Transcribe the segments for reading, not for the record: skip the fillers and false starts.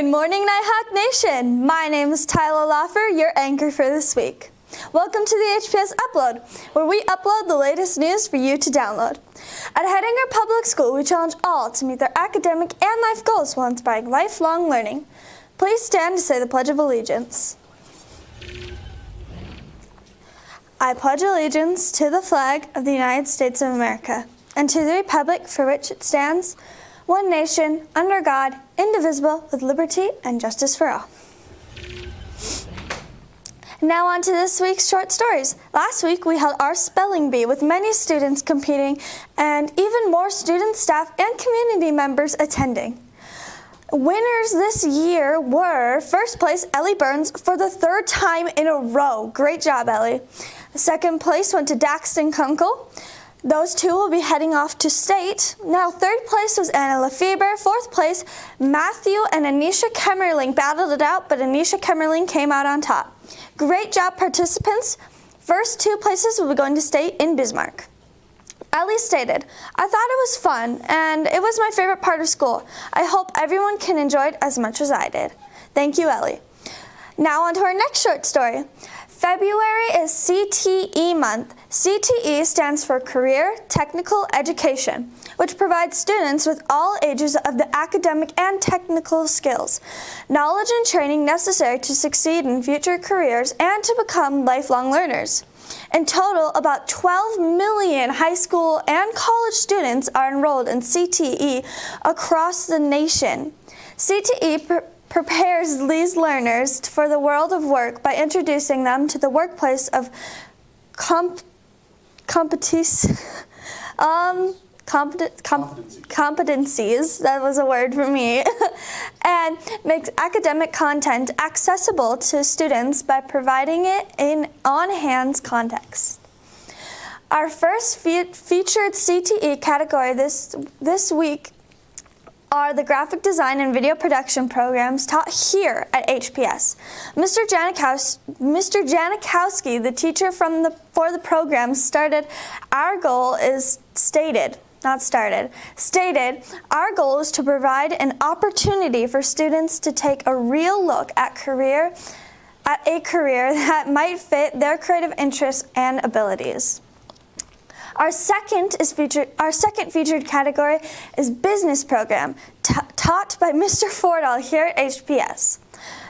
Good morning, Nighthawk Nation. My name is Tyler Loffer, your anchor for this week. Welcome to the HPS Upload, where we upload the latest news for you to download. At Hettinger Public School, we challenge all to meet their academic and life goals while inspiring lifelong learning. Please stand to say the Pledge of Allegiance. I pledge allegiance to the flag of the United States of America and to the republic for which it stands, one nation, under God, indivisible, with liberty and justice for all. Now on to this week's short stories. Last week we held our spelling bee with many students competing and even more students, staff, and community members attending. Winners this year were, first place, Ellie Burns for the third time in a row. Great job, Ellie. Second place went to Daxton Kunkel. Those two will be heading off to state. Now, third place was Anna Lefebvre. Fourth place, Matthew and Anisha Kemmerling battled it out, but Anisha Kemmerling came out on top. Great job, participants. First two places will be going to state in Bismarck. Ellie stated, I thought it was fun, and it was my favorite part of school. I hope everyone can enjoy it as much as I did. Thank you, Ellie. Now on to our next short story. February is CTE month. CTE stands for Career Technical Education, which provides students with all ages of the academic and technical skills, knowledge and training necessary to succeed in future careers and to become lifelong learners. In total, about 12 million high school and college students are enrolled in CTE across the nation. CTE prepares these learners for the world of work by introducing them to the workplace of competencies. That was a word for me. And makes academic content accessible to students by providing it in on-hands context. Our first featured CTE category this week are the graphic design and video production programs taught here at HPS. Mr. Janikowski, the teacher for the program, stated, our goal is to provide an opportunity for students to take a real look at a career that might fit their creative interests and abilities. Our second featured category is business program, taught by Mr. Fordall here at HPS.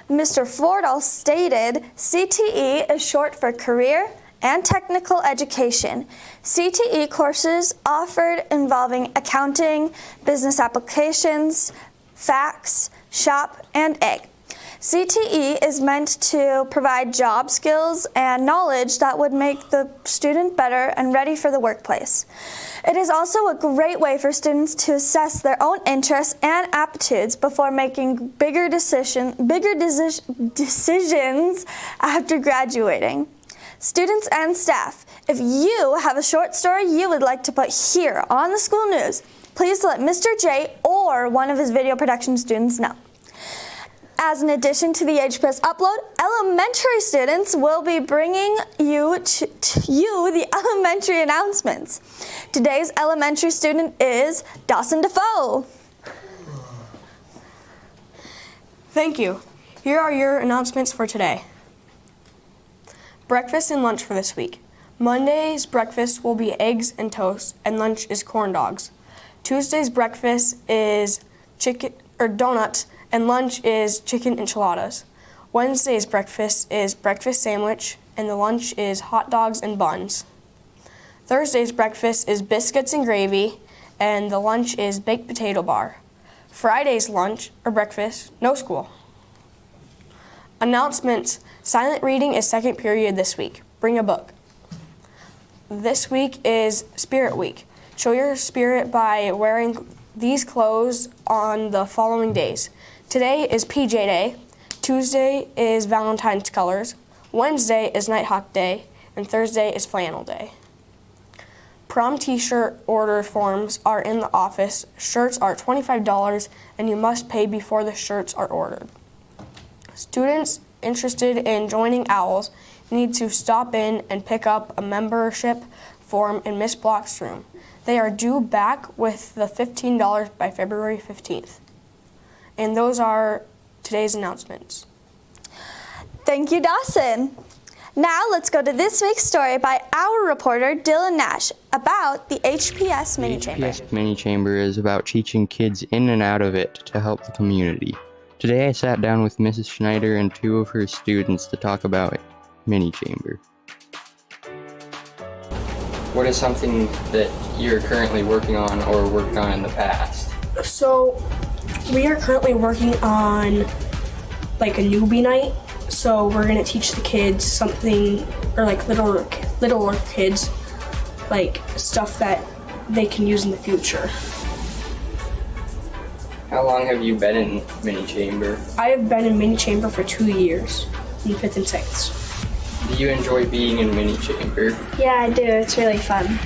Mr. Fordall stated, CTE is short for Career and Technical Education. CTE courses offered involving accounting, business applications, fax, shop, and egg. CTE is meant to provide job skills and knowledge that would make the student better and ready for the workplace. It is also a great way for students to assess their own interests and aptitudes before making bigger decisions after graduating. Students and staff, if you have a short story you would like to put here on the school news, please let Mr. J or one of his video production students know. As an addition to the HPS Upload, elementary students will be bringing you the elementary announcements. Today's elementary student is Dawson Defoe. Thank you. Here are your announcements for today. Breakfast and lunch for this week. Monday's breakfast will be eggs and toast, and lunch is corn dogs. Tuesday's breakfast is donuts, and lunch is chicken enchiladas. Wednesday's breakfast is breakfast sandwich, and the lunch is hot dogs and buns. Thursday's breakfast is biscuits and gravy, and the lunch is baked potato bar. Friday's lunch or breakfast, no school. Announcements, silent reading is second period this week. Bring a book. This week is Spirit Week. Show your spirit by wearing these clothes on the following days. Today is PJ Day, Tuesday is Valentine's Colors, Wednesday is Nighthawk Day, and Thursday is Flannel Day. Prom t-shirt order forms are in the office. Shirts are $25 and you must pay before the shirts are ordered. Students interested in joining OWLs need to stop in and pick up a membership form in Miss Block's room. They are due back with the $15 by February 15th. And those are today's announcements. Thank you, Dawson. Now let's go to this week's story by our reporter, Dylan Nash, about the HPS mini chamber. The HPS mini chamber is about teaching kids in and out of it to help the community. Today I sat down with Mrs. Schneider and 2 of her students to talk about mini chamber. What is something that you're currently working on or worked on in the past? So we are currently working on like a newbie night. So we're gonna teach the kids something, or like littler kids, like stuff that they can use in the future. How long have you been in mini chamber? I have been in mini chamber for 2 years, in 5th and 6th. Do you enjoy being in mini chamber? Yeah, I do. It's really fun.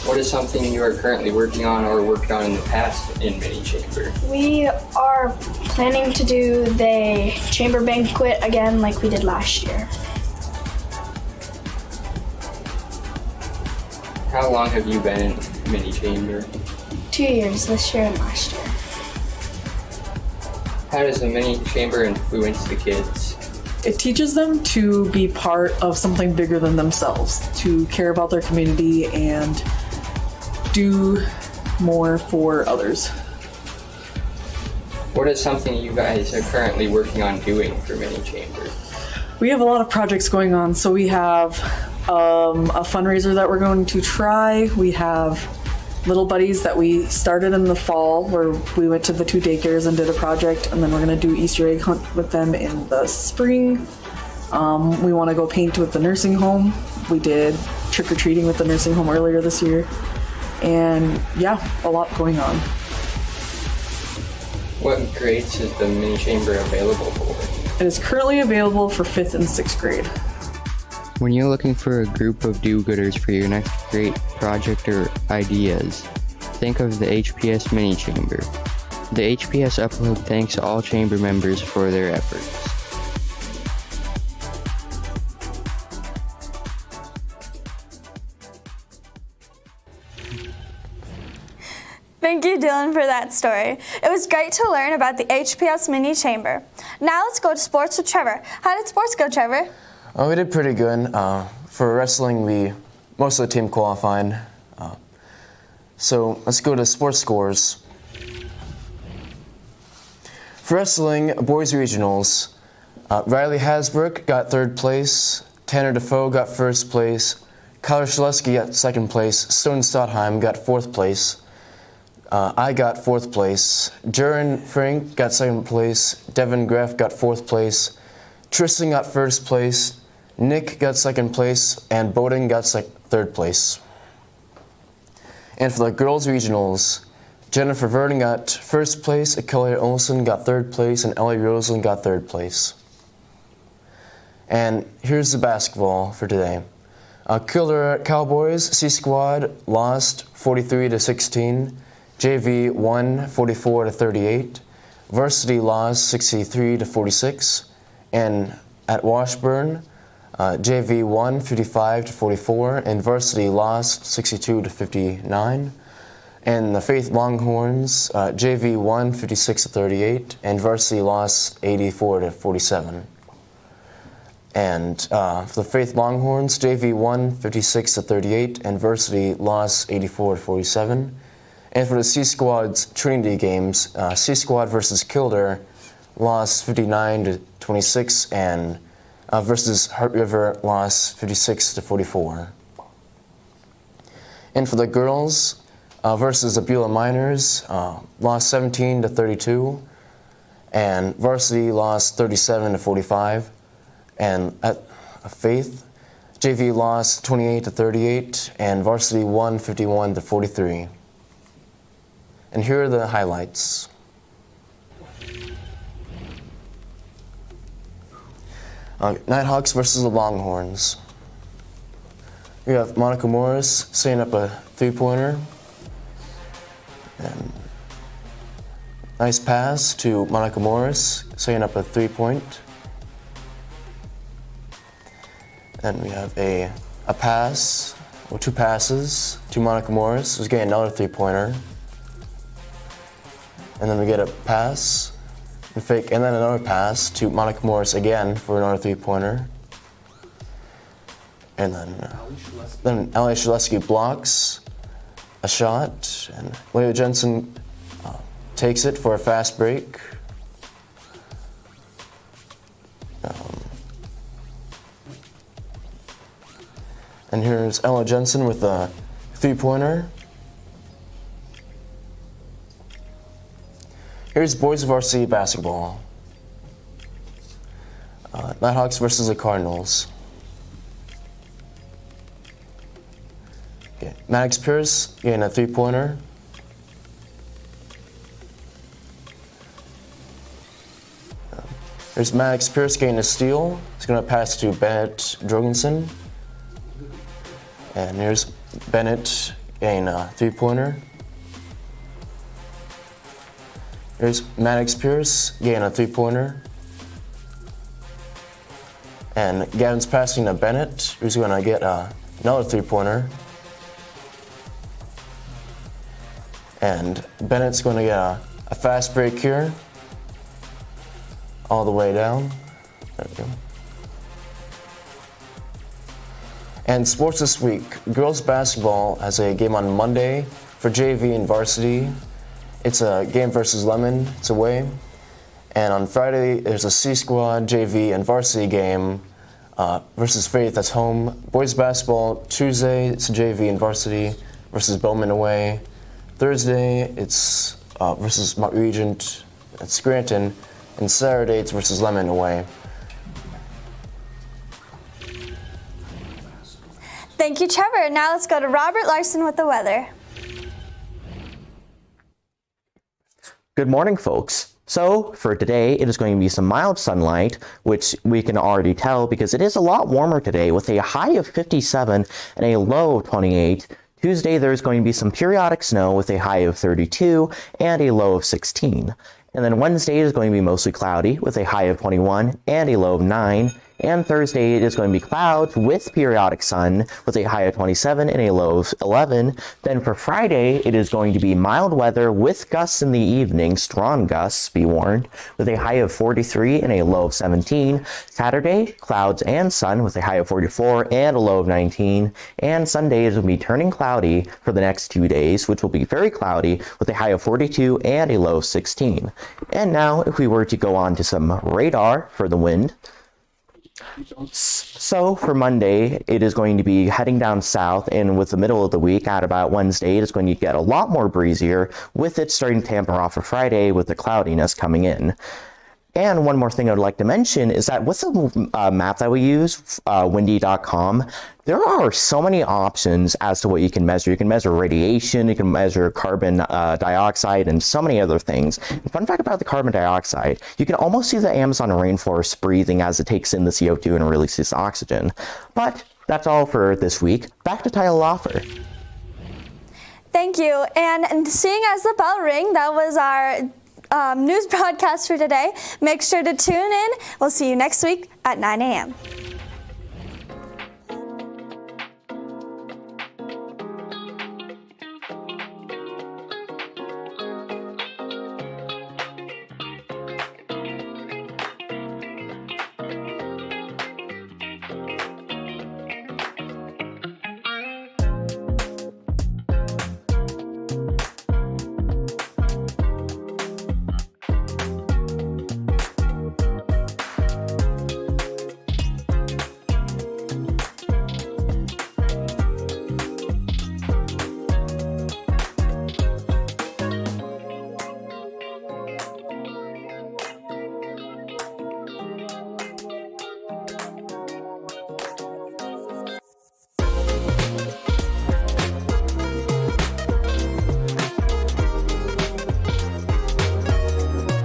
What is something you are currently working on or worked on in the past in mini chamber? We are planning to do the chamber banquet again like we did last year. How long have you been in mini chamber? 2 years, this year and last year. How does the mini chamber influence the kids? It teaches them to be part of something bigger than themselves, to care about their community and do more for others. What is something you guys are currently working on doing for mini chamber? We have a lot of projects going on, so we have a fundraiser that we're going to try. We have Little Buddies that we started in the fall, where we went to the 2 daycares and did a project, and then we're going to do Easter egg hunt with them in the spring. We want to go paint with the nursing home. We did trick-or-treating with the nursing home earlier this year. And yeah, a lot going on. What grades is the mini chamber available for? It is currently available for 5th and 6th grade. When you're looking for a group of do-gooders for your next great project or ideas, think of the HPS mini chamber. The HPS Upload thanks all chamber members for their efforts. Thank you, Dylan, for that story. It was great to learn about the HPS mini chamber. Now let's go to sports with Trevor. How did sports go, Trevor? We did pretty good. For wrestling, most of the team qualified. So let's go to sports scores. For wrestling, boys regionals, Riley Hasbrook got 3rd place, Tanner Defoe got 1st place, Kyler Shaleski got 2nd place, Stone Stottheim got 4th place, I got 4th place, Jaron Frank got 2nd place, Devin Greff got 4th place, Tristan got 1st place, Nick got 2nd place, and Bowden got 3rd place. And for the girls regionals, Jennifer Verdon got 1st place, Kelly Olsen got 3rd place, and Ellie Roseland got 3rd place. And here's the basketball for today. Kildare Cowboys C Squad lost 43-16. JV won 44-38. Varsity lost 63-46. And at Washburn, JV won 55-44, and varsity lost 62-59. And the Faith Longhorns, JV won 56-38, and varsity lost 84-47. And for the Faith Longhorns, JV won 56-38, and varsity lost 84-47. And for the C Squad's Trinity games, C Squad versus Kildare lost 59-26, and versus Heart River lost 56-44. And for the girls, versus the Beulah Miners, lost 17-32, and varsity lost 37-45. And at Faith, JV lost 28-38, and varsity won 51-43. And here are the highlights. Nighthawks versus the Longhorns. We have Monica Morris setting up a 3-pointer. And nice pass to Monica Morris setting up a 3-point. Then we have a pass, or 2 passes to Monica Morris, who's getting another 3-pointer. And then we get a pass fake, and then another pass to Monica Morris again for another three-pointer. And then Allie Shaleski blocks a shot, and Leah Jensen takes it for a fast break. And here's Ella Jensen with a three-pointer. Here's boys varsity basketball. Nighthawks versus the Cardinals. Okay. Maddox Pierce getting a three-pointer. Here's Maddox Pierce getting a steal. He's going to pass to Bennett Drogensen. And here's Bennett getting a three-pointer. Here's Maddox Pierce getting a three-pointer. And Gavin's passing to Bennett, who's going to get another three-pointer. And Bennett's going to get a fast break here. All the way down. There we go. And sports this week. Girls basketball has a game on Monday for JV and varsity. It's a game versus Lemon. It's away. And on Friday, there's a C Squad, JV, and varsity game versus Faith. That's home. Boys basketball, Tuesday, it's JV and varsity versus Bowman away. Thursday, it's versus Mount Regent at Scranton. And Saturday, it's versus Lemon away. Thank you, Trevor. Now let's go to Robert Larson with the weather. Good morning, folks. So for today, it is going to be some mild sunlight, which we can already tell because it is a lot warmer today with a high of 57 and a low of 28. Tuesday, there's going to be some periodic snow with a high of 32 and a low of 16. And then Wednesday is going to be mostly cloudy with a high of 21 and a low of 9. And Thursday it is going to be clouds with periodic sun with a high of 27 and a low of 11. Then for Friday, it is going to be mild weather with gusts in the evening, strong gusts, be warned, with a high of 43 and a low of 17. Saturday, clouds and sun with a high of 44 and a low of 19. And Sunday is going to be turning cloudy for the next 2 days, which will be very cloudy with a high of 42 and a low of 16. And now if we were to go on to some radar for the wind. So for Monday, it is going to be heading down south, and with the middle of the week at about Wednesday, it is going to get a lot more breezier, with it starting to tamper off for Friday with the cloudiness coming in. And one more thing I would like to mention is that with the map that we use, windy.com, there are so many options as to what you can measure. You can measure radiation, you can measure carbon dioxide, and so many other things. And fun fact about the carbon dioxide, you can almost see the Amazon rainforest breathing as it takes in the CO2 and releases oxygen. But that's all for this week. Back to Tyler Loffer. Thank you. And seeing as the bell ring, that was our news broadcast for today. Make sure to tune in. We'll see you next week at 9 a.m.